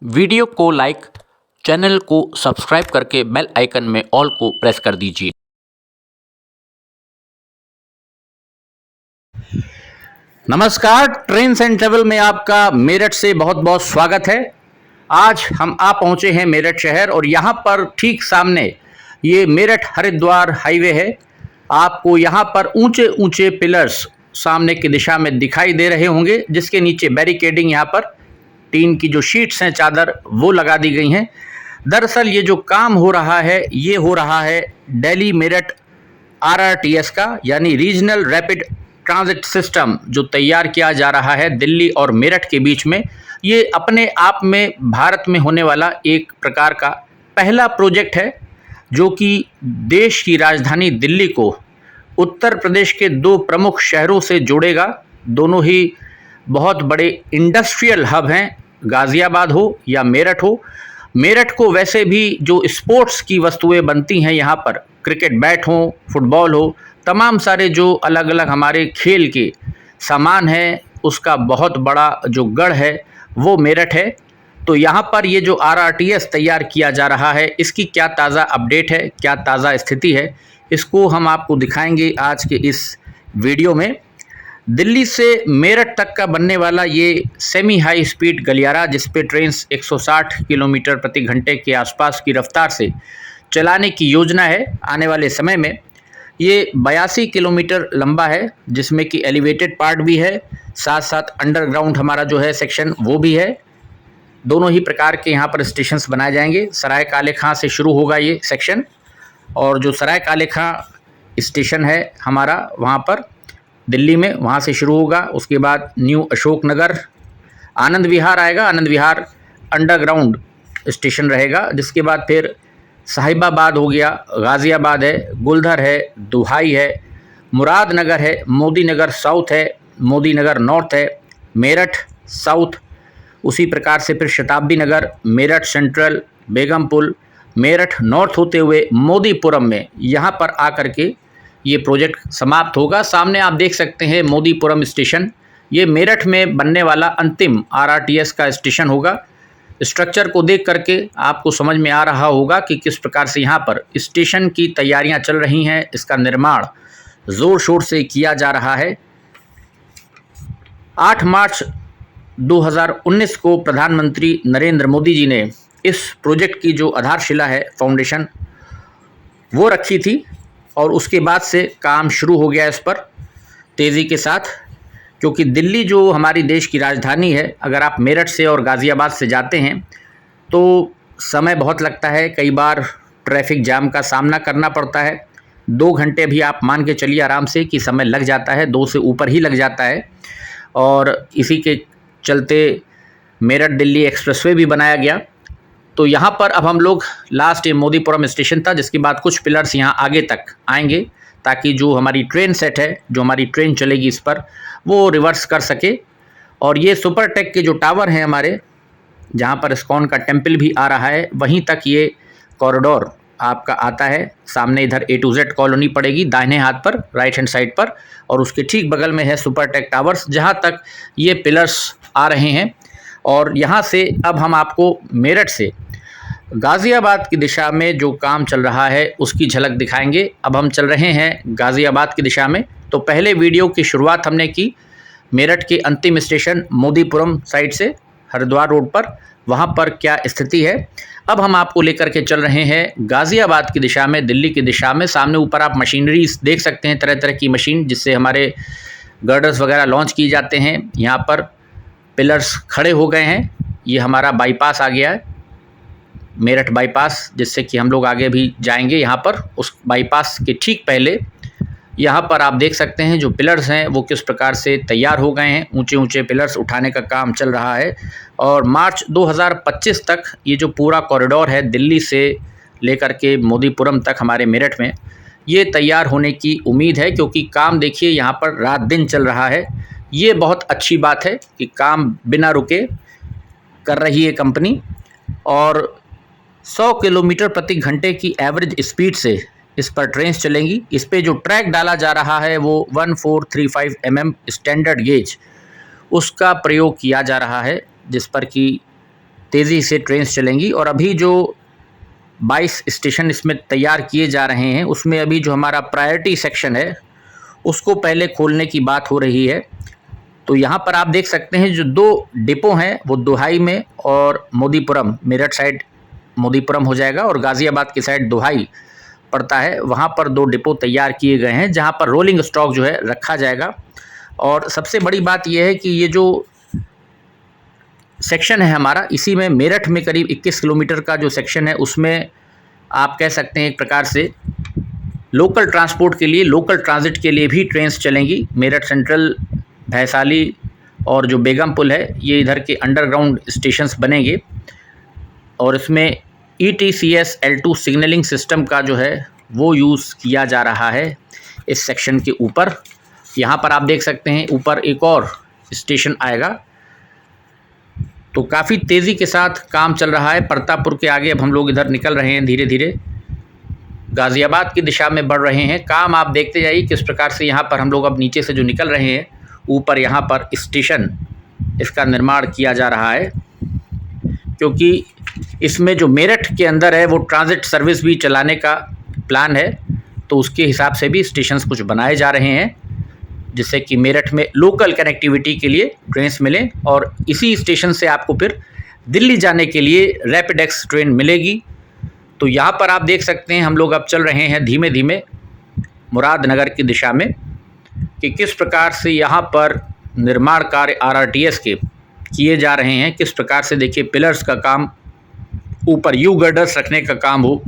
Video को like, channel को subscribe करके बेल आइकन में ऑल को प्रेस कर दीजिए। नमस्कार, ट्रेन्स एंड ट्रेवल में आपका मेरठ से बहुत बहुत स्वागत है। आज हम आ पहुंचे हैं मेरठ शहर और यहां पर ठीक सामने ये मेरठ हरिद्वार हाईवे है। आपको यहां पर ऊंचे ऊंचे पिलर्स सामने की दिशा में दिखाई दे रहे होंगे, जिसके नीचे बैरिकेडिंग यहां पर टीन की जो शीट्स हैं, चादर, वो लगा दी गई हैं। दरअसल ये जो काम हो रहा है, ये हो रहा है दिल्ली मेरठ RRTS का, यानी रीजनल रैपिड ट्रांजिट सिस्टम जो तैयार किया जा रहा है दिल्ली और मेरठ के बीच में। ये अपने आप में भारत में होने वाला एक प्रकार का पहला प्रोजेक्ट है जो कि देश की राजधानी दिल्ली को उत्तर प्रदेश के दो प्रमुख शहरों से जोड़ेगा। दोनों ही बहुत बड़े इंडस्ट्रियल हब हैं, गाज़ियाबाद हो या मेरठ हो। मेरठ को वैसे भी जो स्पोर्ट्स की वस्तुएं बनती हैं यहाँ पर, क्रिकेट बैट हो, फुटबॉल हो, तमाम सारे जो अलग अलग हमारे खेल के सामान हैं, उसका बहुत बड़ा जो गढ़ है वो मेरठ है। तो यहाँ पर ये जो RRTS तैयार किया जा रहा है, इसकी क्या ताज़ा अपडेट है, क्या ताज़ा स्थिति है, इसको हम आपको दिखाएंगे आज के इस वीडियो में। दिल्ली से मेरठ तक का बनने वाला ये सेमी हाई स्पीड गलियारा, जिस पे ट्रेन्स 160 किलोमीटर प्रति घंटे के आसपास की रफ्तार से चलाने की योजना है आने वाले समय में। ये 82 किलोमीटर लंबा है, जिसमें कि एलिवेटेड पार्ट भी है, साथ साथ अंडरग्राउंड हमारा जो है सेक्शन वो भी है। दोनों ही प्रकार के यहाँ पर स्टेशंस बनाए जाएंगे। सराय काले खां से शुरू होगा ये सेक्शन, और जो सराय काले खां स्टेशन है हमारा वहाँ पर दिल्ली में, वहाँ से शुरू होगा। उसके बाद न्यू अशोक नगर, आनंद विहार आएगा, आनंद विहार अंडरग्राउंड स्टेशन रहेगा। जिसके बाद फिर साहिबाबाद हो गया, गाज़ियाबाद है, गुलधर है, दुहाई है, मुरादनगर है, मोदी नगर साउथ है, मोदी नगर नॉर्थ है, मेरठ साउथ, उसी प्रकार से फिर शताब्दी नगर, मेरठ सेंट्रल, बेगमपुल, मेरठ नॉर्थ होते हुए मोदीपुरम में यहाँ पर आकर के ये प्रोजेक्ट समाप्त होगा। सामने आप देख सकते हैं मोदीपुरम स्टेशन, ये मेरठ में बनने वाला अंतिम RRTS का स्टेशन होगा। स्ट्रक्चर को देख करके आपको समझ में आ रहा होगा कि किस प्रकार से यहाँ पर स्टेशन की तैयारियाँ चल रही हैं। इसका निर्माण ज़ोर शोर से किया जा रहा है। 8 मार्च 2019 को प्रधानमंत्री नरेंद्र मोदी जी ने इस प्रोजेक्ट की जो आधारशिला है, फाउंडेशन, वो रखी थी, और उसके बाद से काम शुरू हो गया इस पर तेज़ी के साथ। क्योंकि दिल्ली जो हमारी देश की राजधानी है, अगर आप मेरठ से और गाज़ियाबाद से जाते हैं तो समय बहुत लगता है, कई बार ट्रैफिक जाम का सामना करना पड़ता है। 2 घंटे भी आप मान के चलिए आराम से कि समय लग जाता है, 2 से ऊपर ही लग जाता है। और इसी के चलते मेरठ दिल्ली एक्सप्रेसवे भी बनाया गया। तो यहाँ पर अब हम लोग लास्ट ये मोदीपुरम स्टेशन था, जिसके बाद कुछ पिलर्स यहाँ आगे तक आएंगे, ताकि जो हमारी ट्रेन सेट है, जो हमारी ट्रेन चलेगी इस पर, वो रिवर्स कर सके। और ये सुपरटेक के जो टावर हैं हमारे, जहाँ पर इस्कॉन का टेम्पल भी आ रहा है, वहीं तक ये कॉरिडोर आपका आता है। सामने इधर A to Z कॉलोनी पड़ेगी दाहिने हाथ पर, राइट हैंड साइड पर, और उसके ठीक बगल में है सुपरटेक टावर्स, जहाँ तक ये पिलर्स आ रहे हैं। और यहाँ से अब हम आपको मेरठ से गाज़ियाबाद की दिशा में जो काम चल रहा है उसकी झलक दिखाएंगे। अब हम चल रहे हैं गाज़ियाबाद की दिशा में। तो पहले वीडियो की शुरुआत हमने की मेरठ के अंतिम स्टेशन मोदीपुरम साइड से, हरिद्वार रोड पर, वहाँ पर क्या स्थिति है। अब हम आपको लेकर के चल रहे हैं गाज़ियाबाद की दिशा में, दिल्ली की दिशा में। सामने ऊपर आप मशीनरी देख सकते हैं, तरह तरह की मशीन, जिससे हमारे गर्डर्स वगैरह लॉन्च किए जाते हैं। यहाँ पर पिलर्स खड़े हो गए हैं। ये हमारा बाईपास आ गया है, मेरठ बाईपास, जिससे कि हम लोग आगे भी जाएंगे। यहाँ पर उस बाईपास के ठीक पहले यहाँ पर आप देख सकते हैं जो पिलर्स हैं वो किस प्रकार से तैयार हो गए हैं। ऊंचे ऊंचे पिलर्स उठाने का काम चल रहा है, और मार्च 2025 तक ये जो पूरा कॉरिडोर है दिल्ली से लेकर के मोदीपुरम तक हमारे मेरठ में, ये तैयार होने की उम्मीद है। क्योंकि काम देखिए यहाँ पर रात दिन चल रहा है। ये बहुत अच्छी बात है कि काम बिना रुके कर रही है कंपनी, और 100 किलोमीटर प्रति घंटे की एवरेज स्पीड से इस पर ट्रेन्स चलेंगी। इस पे जो ट्रैक डाला जा रहा है वो 1435 स्टैंडर्ड गेज, उसका प्रयोग किया जा रहा है, जिस पर कि तेज़ी से ट्रेन्स चलेंगी। और अभी जो 22 स्टेशन इसमें तैयार किए जा रहे हैं, उसमें अभी जो हमारा प्रायोरिटी सेक्शन है उसको पहले खोलने की बात हो रही है। तो यहाँ पर आप देख सकते हैं जो 2 डिपो हैं वो दोहाई में और मोदीपुरम, मेरठ साइड मोदीपुरम हो जाएगा और गाज़ियाबाद की साइड दोहाई पड़ता है, वहाँ पर 2 डिपो तैयार किए गए हैं जहाँ पर रोलिंग स्टॉक जो है रखा जाएगा। और सबसे बड़ी बात यह है कि ये जो सेक्शन है हमारा, इसी में मेरठ में करीब 21 किलोमीटर का जो सेक्शन है उसमें आप कह सकते हैं एक प्रकार से लोकल ट्रांसपोर्ट के लिए, लोकल ट्रांजिट के लिए भी ट्रेन्स चलेंगी। मेरठ सेंट्रल, भैसाली और जो बेगमपुल है, ये इधर के अंडरग्राउंड स्टेशंस बनेंगे और इसमें ETCS L2 सिग्नलिंग सिस्टम का जो है वो यूज़ किया जा रहा है इस सेक्शन के ऊपर। यहाँ पर आप देख सकते हैं ऊपर एक और स्टेशन आएगा। तो काफ़ी तेज़ी के साथ काम चल रहा है। प्रतापपुर के आगे अब हम लोग इधर निकल रहे हैं, धीरे धीरे गाज़ियाबाद की दिशा में बढ़ रहे हैं। काम आप देखते जाइए किस प्रकार से यहाँ पर हम लोग अब नीचे से जो निकल रहे हैं, ऊपर यहाँ पर स्टेशन इसका निर्माण किया जा रहा है, क्योंकि इसमें जो मेरठ के अंदर है वो ट्रांजिट सर्विस भी चलाने का प्लान है। तो उसके हिसाब से भी स्टेशंस कुछ बनाए जा रहे हैं जिससे कि मेरठ में लोकल कनेक्टिविटी के लिए ट्रेन्स मिलें और इसी स्टेशन से आपको फिर दिल्ली जाने के लिए रैपिड एक्स ट्रेन मिलेगी। तो यहाँ पर आप देख सकते हैं हम लोग अब चल रहे हैं धीमे धीमे मुरादनगर की दिशा में कि किस प्रकार से यहाँ पर निर्माण कार्य RRTS के किए जा रहे हैं। किस प्रकार से देखिए पिलर्स का काम, ऊपर यू गर्डर्स रखने का काम हो,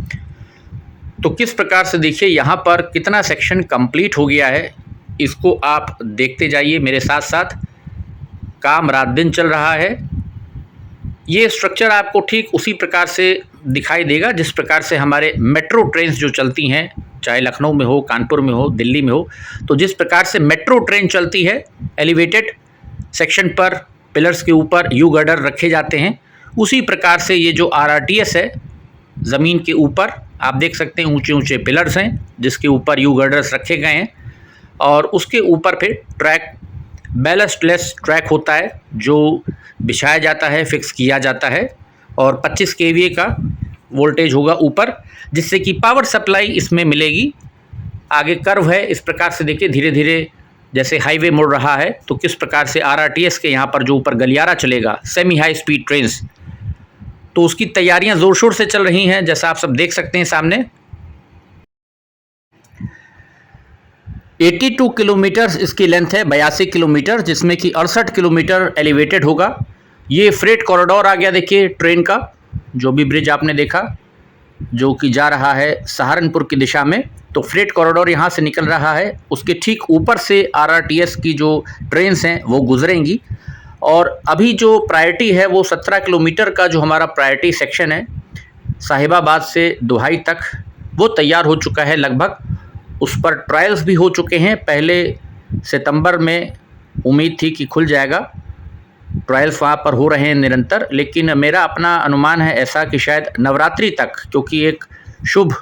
तो किस प्रकार से देखिए यहाँ पर कितना सेक्शन कंप्लीट हो गया है, इसको आप देखते जाइए मेरे साथ साथ। काम रात दिन चल रहा है। ये स्ट्रक्चर आपको ठीक उसी प्रकार से दिखाई देगा जिस प्रकार से हमारे मेट्रो ट्रेन्स जो चलती हैं, चाहे लखनऊ में हो, कानपुर में हो, दिल्ली में हो, तो जिस प्रकार से मेट्रो ट्रेन चलती है, एलिवेटेड सेक्शन पर पिलर्स के ऊपर यू गर्डर रखे जाते हैं, उसी प्रकार से ये जो RRTS है, ज़मीन के ऊपर आप देख सकते हैं ऊंचे ऊंचे पिलर्स हैं जिसके ऊपर यू गर्डर्स रखे गए हैं और उसके ऊपर फिर ट्रैक, बैलस्टलेस ट्रैक होता है जो बिछाया जाता है, फिक्स किया जाता है और 25 kVA का वोल्टेज होगा ऊपर, जिससे कि पावर सप्लाई इसमें मिलेगी। आगे कर्व है, इस प्रकार से देखिए धीरे धीरे जैसे हाईवे मुड़ रहा है, तो किस प्रकार से RRTS के यहाँ पर जो ऊपर गलियारा चलेगा, सेमी हाई स्पीड ट्रेन्स, तो उसकी तैयारियां ज़ोर शोर से चल रही हैं जैसा आप सब देख सकते हैं सामने। 82 किलोमीटर इसकी लेंथ है, 82 किलोमीटर, जिसमें कि 68 किलोमीटर एलिवेटेड होगा। ये फ्रेट कॉरिडोर आ गया देखिए ट्रेन का, जो भी ब्रिज आपने देखा जो कि जा रहा है सहारनपुर की दिशा में, तो फ्रेट कॉरिडोर यहाँ से निकल रहा है। उसके ठीक ऊपर से RRTS की जो ट्रेन्स हैं वो गुजरेंगी। और अभी जो प्रायोरिटी है वो 17 किलोमीटर का जो हमारा प्रायोरिटी सेक्शन है साहिबाबाद से दोहाई तक, वो तैयार हो चुका है लगभग। उस पर ट्रायल्स भी हो चुके हैं, पहले सितंबर में उम्मीद थी कि खुल जाएगा। ट्रायल्स वहाँ पर हो रहे हैं निरंतर, लेकिन मेरा अपना अनुमान है ऐसा कि शायद नवरात्रि तक, क्योंकि एक शुभ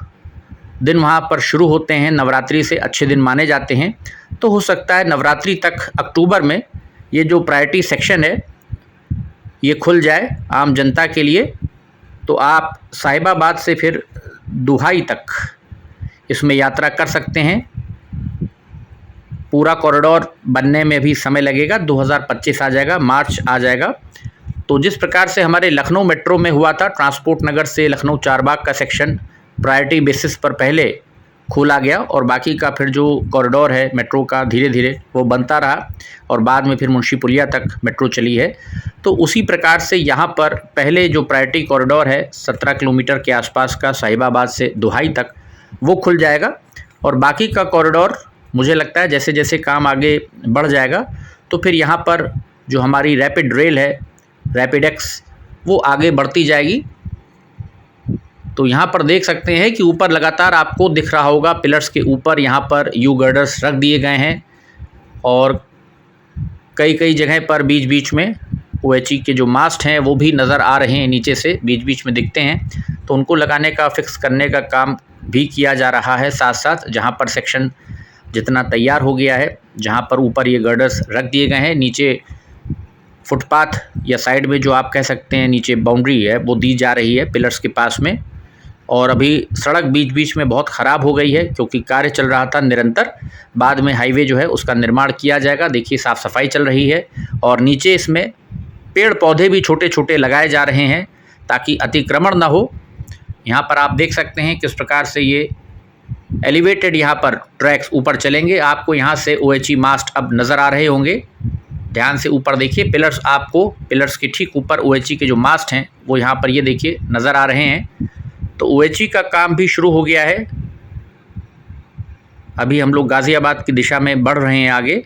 दिन वहाँ पर शुरू होते हैं, नवरात्रि से अच्छे दिन माने जाते हैं, तो हो सकता है नवरात्रि तक अक्टूबर में ये जो प्रायोरिटी सेक्शन है ये खुल जाए आम जनता के लिए। तो आप साहिबाबाद से फिर दोहाई तक इसमें यात्रा कर सकते हैं। पूरा कॉरिडोर बनने में भी समय लगेगा, 2025 आ जाएगा, मार्च आ जाएगा। तो जिस प्रकार से हमारे लखनऊ मेट्रो में हुआ था, ट्रांसपोर्ट नगर से लखनऊ चारबाग का सेक्शन प्रायोरिटी बेसिस पर पहले खोला गया और बाकी का फिर जो कॉरिडोर है मेट्रो का धीरे धीरे वो बनता रहा और बाद में फिर मुंशी पुलिया तक मेट्रो चली है। तो उसी प्रकार से यहाँ पर पहले जो प्रायोरिटी कॉरिडोर है 17 किलोमीटर के आसपास का साहिबाबाद से दोहाई तक, वो खुल जाएगा और बाकी का कॉरिडोर मुझे लगता है जैसे जैसे काम आगे बढ़ जाएगा तो फिर यहाँ पर जो हमारी रैपिड रेल है, रैपिड एक्स, वो आगे बढ़ती जाएगी। तो यहाँ पर देख सकते हैं कि ऊपर लगातार आपको दिख रहा होगा पिलर्स के ऊपर यहाँ पर यू गर्डर्स रख दिए गए हैं और कई कई जगह पर बीच बीच में OHE के जो मास्ट हैं वो भी नज़र आ रहे हैं, नीचे से बीच बीच में दिखते हैं, तो उनको लगाने का, फिक्स करने का काम भी किया जा रहा है। साथ साथ जहाँ पर सेक्शन जितना तैयार हो गया है, जहाँ पर ऊपर ये गर्डर्स रख दिए गए हैं, नीचे फुटपाथ या साइड में जो आप कह सकते हैं नीचे बाउंड्री है वो दी जा रही है पिलर्स के पास में। और अभी सड़क बीच बीच में बहुत ख़राब हो गई है क्योंकि कार्य चल रहा था निरंतर। बाद में हाईवे जो है उसका निर्माण किया जाएगा। देखिए साफ़ सफाई चल रही है और नीचे इसमें पेड़ पौधे भी छोटे छोटे लगाए जा रहे हैं ताकि अतिक्रमण ना हो। यहाँ पर आप देख सकते हैं किस प्रकार से ये एलिवेटेड यहाँ पर ट्रैक्स ऊपर चलेंगे। आपको यहाँ से OHE मास्ट अब नज़र आ रहे होंगे। ध्यान से ऊपर देखिए, पिलर्स के ठीक ऊपर OHE के जो मास्ट हैं वो यहाँ पर ये देखिए नज़र आ रहे हैं। तो OHE का काम भी शुरू हो गया है। अभी हम लोग गाज़ियाबाद की दिशा में बढ़ रहे हैं आगे।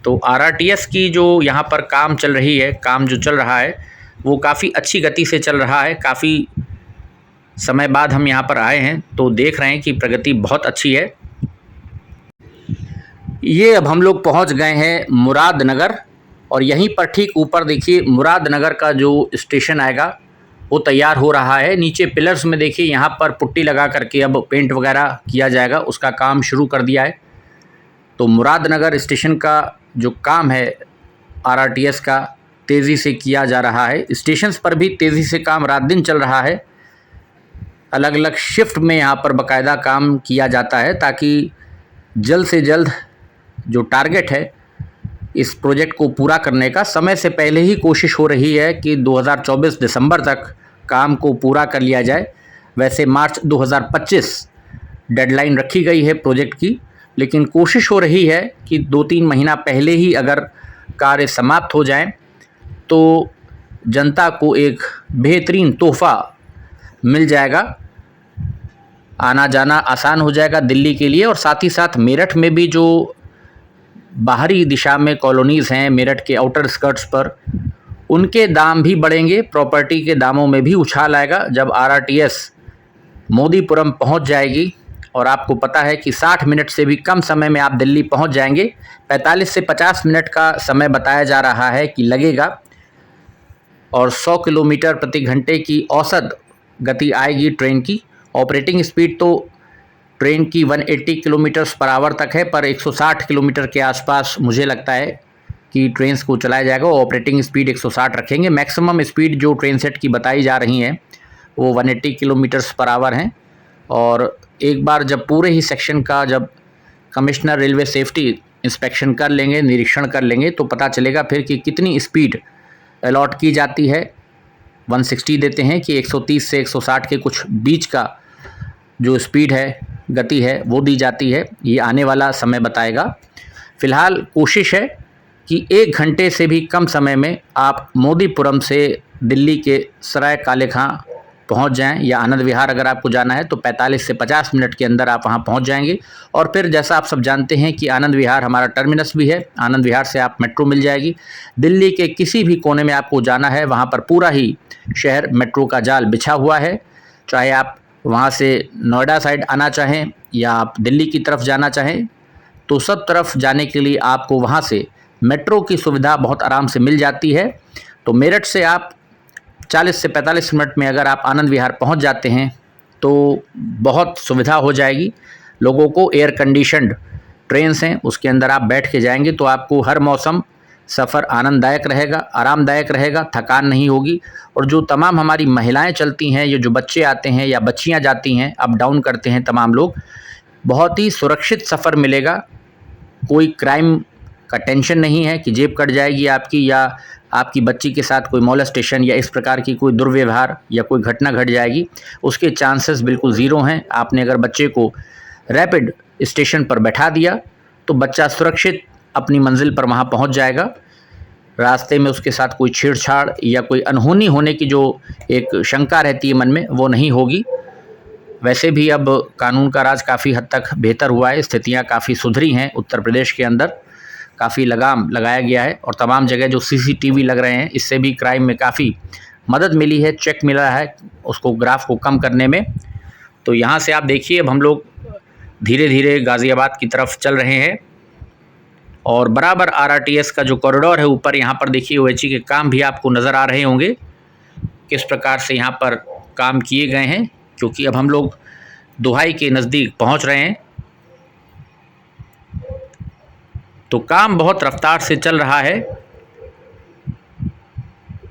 तो RRTS की जो यहाँ पर काम चल रहा है वो काफ़ी अच्छी गति से चल रहा है। काफ़ी समय बाद हम यहाँ पर आए हैं तो देख रहे हैं कि प्रगति बहुत अच्छी है। ये अब हम लोग पहुँच गए हैं मुरादनगर और यहीं पर ठीक ऊपर देखिए मुरादनगर का जो स्टेशन आएगा वो तैयार हो रहा है। नीचे पिलर्स में देखिए यहाँ पर पुट्टी लगा करके अब पेंट वगैरह किया जाएगा, उसका काम शुरू कर दिया है। तो मुरादनगर स्टेशन का जो काम है RRTS का तेज़ी से किया जा रहा है। स्टेशंस पर भी तेज़ी से काम रात दिन चल रहा है। अलग अलग शिफ्ट में यहाँ पर बाकायदा काम किया जाता है ताकि जल्द से जल्द जो टारगेट है इस प्रोजेक्ट को पूरा करने का, समय से पहले ही कोशिश हो रही है कि 2024 दिसंबर तक काम को पूरा कर लिया जाए। वैसे मार्च 2025 डेडलाइन रखी गई है प्रोजेक्ट की, लेकिन कोशिश हो रही है कि 2-3 महीना पहले ही अगर कार्य समाप्त हो जाएं तो जनता को एक बेहतरीन तोहफ़ा मिल जाएगा। आना जाना आसान हो जाएगा दिल्ली के लिए। और साथ ही साथ मेरठ में भी जो बाहरी दिशा में कॉलोनीज़ हैं मेरठ के आउटर स्कर्ट्स पर, उनके दाम भी बढ़ेंगे। प्रॉपर्टी के दामों में भी उछाल आएगा जब RRTS मोदीपुरम पहुंच जाएगी। और आपको पता है कि 60 मिनट से भी कम समय में आप दिल्ली पहुंच जाएंगे। 45 से 50 मिनट का समय बताया जा रहा है कि लगेगा और 100 किलोमीटर प्रति घंटे की औसत गति आएगी ट्रेन की। ऑपरेटिंग स्पीड तो ट्रेन की 180 किलोमीटर्स पर आवर तक है, पर 160 किलोमीटर के आसपास मुझे लगता है कि ट्रेन को चलाया जाएगा। ऑपरेटिंग स्पीड 160 रखेंगे। मैक्सिमम स्पीड जो ट्रेन सेट की बताई जा रही हैं वो 180 किलोमीटर्स पर आवर हैं। और एक बार जब पूरे ही सेक्शन का जब कमिश्नर रेलवे सेफ्टी इंस्पेक्शन कर लेंगे, निरीक्षण कर लेंगे, तो पता चलेगा फिर कि कितनी स्पीड अलॉट की जाती है। 160 देते हैं कि 130 से 160 के कुछ बीच का जो स्पीड है, गति है, वो दी जाती है। ये आने वाला समय बताएगा। फ़िलहाल कोशिश है कि 1 घंटे से भी कम समय में आप मोदीपुरम से दिल्ली के सराय काले खां पहुंच जाएं, या आनंद विहार अगर आपको जाना है तो 45 से 50 मिनट के अंदर आप वहां पहुंच जाएंगे। और फिर जैसा आप सब जानते हैं कि आनंद विहार हमारा टर्मिनस भी है। आनंद विहार से आप मेट्रो मिल जाएगी। दिल्ली के किसी भी कोने में आपको जाना है वहां पर पूरा ही शहर मेट्रो का जाल बिछा हुआ है। चाहे आप वहां से नोएडा साइड आना चाहें या आप दिल्ली की तरफ जाना चाहें, तो सब तरफ जाने के लिए आपको वहां से मेट्रो की सुविधा बहुत आराम से मिल जाती है। तो मेरठ से आप 40 से 45 मिनट में अगर आप आनंद विहार पहुंच जाते हैं तो बहुत सुविधा हो जाएगी लोगों को। एयर कंडीशनड ट्रेन्स हैं, उसके अंदर आप बैठ के जाएंगे तो आपको हर मौसम सफ़र आनंददायक रहेगा, आरामदायक रहेगा, थकान नहीं होगी। और जो तमाम हमारी महिलाएं चलती हैं, ये जो बच्चे आते हैं या बच्चियां जाती हैं, अप डाउन करते हैं तमाम लोग, बहुत ही सुरक्षित सफ़र मिलेगा। कोई क्राइम का टेंशन नहीं है कि जेब कट जाएगी आपकी, या आपकी बच्ची के साथ कोई मॉलेस्टेशन या इस प्रकार की कोई दुर्व्यवहार या कोई घटना घट जाएगी, उसके चांसेस बिल्कुल ज़ीरो हैं। आपने अगर बच्चे को रैपिड स्टेशन पर बैठा दिया तो बच्चा सुरक्षित अपनी मंजिल पर वहाँ पहुँच जाएगा। रास्ते में उसके साथ कोई छेड़छाड़ या कोई अनहोनी होने की जो एक शंका रहती है मन में, वो नहीं होगी। वैसे भी अब कानून का राज काफ़ी हद तक बेहतर हुआ है, स्थितियाँ काफ़ी सुधरी हैं। उत्तर प्रदेश के अंदर काफ़ी लगाम लगाया गया है और तमाम जगह जो CCTV लग रहे हैं, इससे भी क्राइम में काफ़ी मदद मिली है, चेक मिला है उसको, ग्राफ को कम करने में। तो यहाँ से आप देखिए अब हम लोग धीरे धीरे गाज़ियाबाद की तरफ चल रहे हैं और बराबर RRTS का जो कॉरिडोर है ऊपर, यहाँ पर देखिए OHE के काम भी आपको नज़र आ रहे होंगे किस प्रकार से यहाँ पर काम किए गए हैं, क्योंकि अब हम लोग दुहाई के नज़दीक पहुँच रहे हैं। तो काम बहुत रफ्तार से चल रहा है।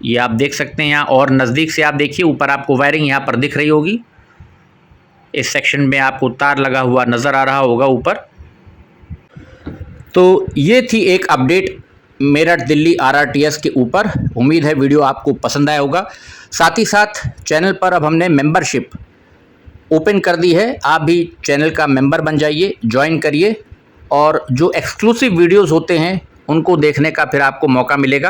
ये आप देख सकते हैं यहाँ, और नज़दीक से आप देखिए, ऊपर आपको वायरिंग यहाँ पर दिख रही होगी। इस सेक्शन में आपको तार लगा हुआ नज़र आ रहा होगा ऊपर। तो ये थी एक अपडेट मेरठ दिल्ली RRTS के ऊपर। उम्मीद है वीडियो आपको पसंद आया होगा। साथ ही साथ चैनल पर अब हमने मेंबरशिप ओपन कर दी है। आप भी चैनल का मेंबर बन जाइए, ज्वाइन करिए, और जो एक्सक्लूसिव वीडियोस होते हैं उनको देखने का फिर आपको मौका मिलेगा।